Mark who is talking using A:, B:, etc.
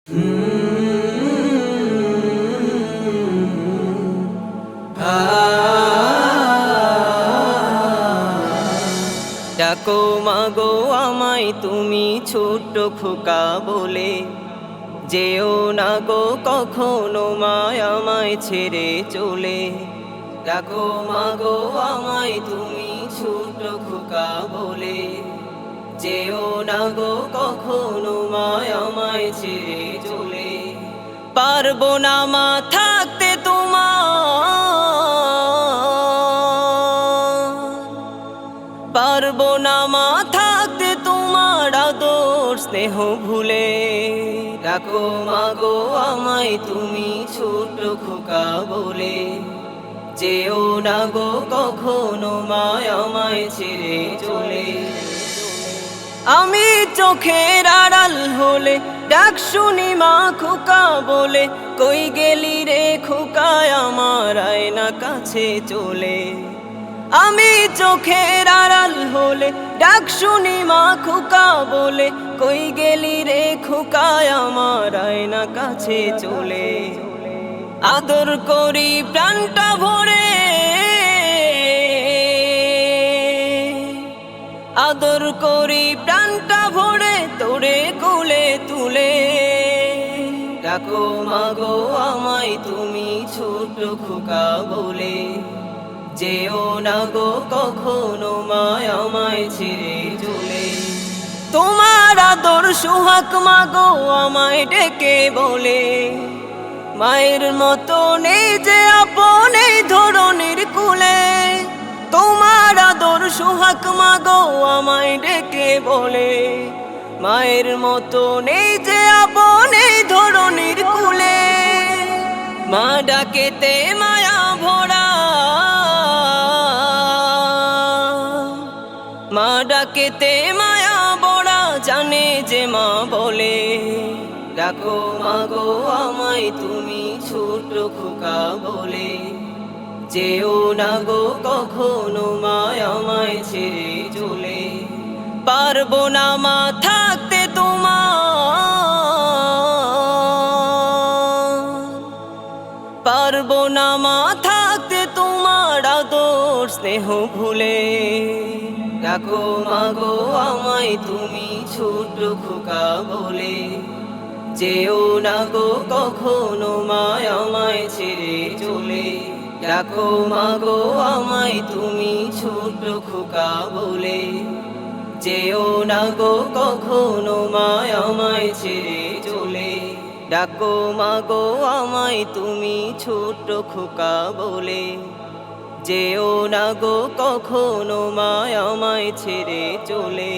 A: ডাকো মাগো আমায় তুমি ছোট্ট খোকা বলে, যেও না গো কখনো মায় আমায় ছেড়ে চলে। ডাকো মাগো আমায় তুমি ছোট্ট খোকা বলে, যেও না গো কখনো মায় আমায় ছেড়ে চলে। পারবো না মা থাকতে পারবো না মা থাকতে তোমার আদর স্নেহ ভুলে। ডাকো মাগো আমায় তুমি ছোট্ট খোকা বলে, যেও না গো কখনো মায় আমায় ছেড়ে চলে। আমি চোখের আড়াল হলে ডাক শুনি মা খোকা বলে, কই গেলি রে খোকা আমার আয়না কাছে চলে। আমি চোখের আড়াল হলে ডাক শুনি মা খোকা বলে, কই গেলি রে খোকা আমার আয়না কাছে চলে। আদর করি প্রাণটা ভরে, আদর করি প্রাণটা ভরে তোরে কোলে তুলে। ডাকো মাগো আমায় তুমি ছোট্ট খোকা বলে, যেও না গো কখনো মায় আমায় ছেড়ে চলে। তোমার আদর সোহাগ মাগো আমায় ডেকে বলে, মায়ের মতো নেই যে আপন এই ধরনের কুলে। তোমার আদর সোহাগ মাগো আমায় ডেকে বলে, মায়ের মতো নেই যে আপন এই ধরনের কুলে। মা ডাকেতে মায়া ভরা, মা ডাকেতে মায়া বড়া জানে যে মা বলে। ডাকো মাগো আমায় তুমি ছোট্ট খোকা বলে, যেও না গো কখনো মায় আমায় ছেড়ে চলে। পারবো না মা থাকতে পারবো না মা থাকতে তোমার আদর স্নেহ ভুলে। ডাকো মাগো আমায় তুমি ছোট্ট খোকা বলে, যেও না গো কখনো মায় আমায় ছেড়ে চলে। ডাকো মাগো আমায় তুমি ছোট্ট খোকা বলে, যেও না গো কখনো মায় আমায় ছেড়ে চলে। ডাকো মাগো আমায় তুমি ছোট্ট খোকা বলে, যেও না গো কখনো মায় আমায় ছেড়ে চলে।